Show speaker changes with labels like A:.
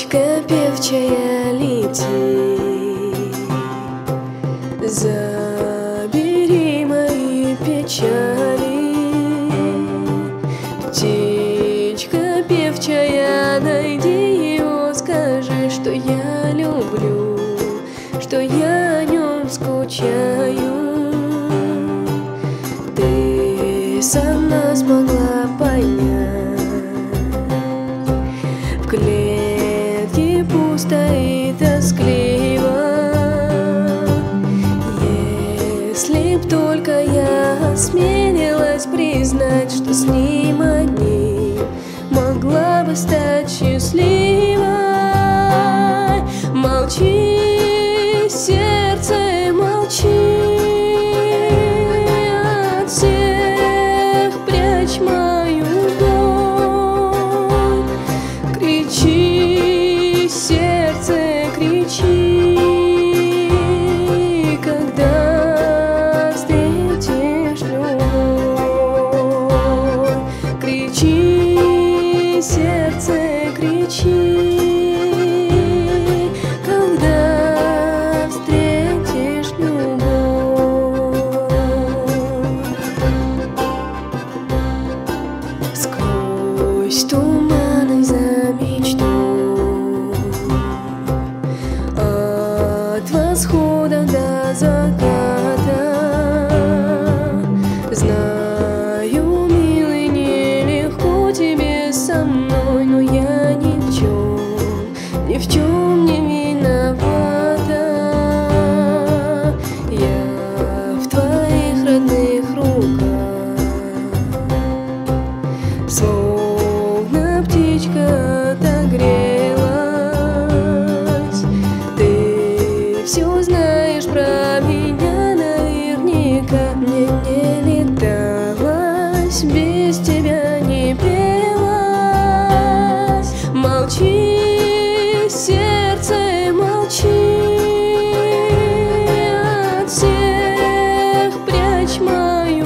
A: Птичка певчая, лети, забери мои печали. Птичка певчая, найди его, скажи, что я люблю, что я о нем скучаю. Ты сама смогла понять, в клетке пусто и тоскливо. Если б только я осмелилась признать, что с ним одним могла бы стать счастливой. Молчи, сердце, молчи, от всех прячь мою боль. Кричи, сердце, кричи, когда встретишь любовь. Кричи, сердце, кричи, когда встретишь любовь. Сквозь туманы за мечту, от восхода до заката. Знаю, милый, нелегко тебе со мной, но я ни в чем не виновата. Я в твоих родных руках, словно птичка отогрелась. Ты все знаешь про меня наверняка. Мне не леталось, без тебя не пелось. Молчи, сердце, молчи, от всех прячь мою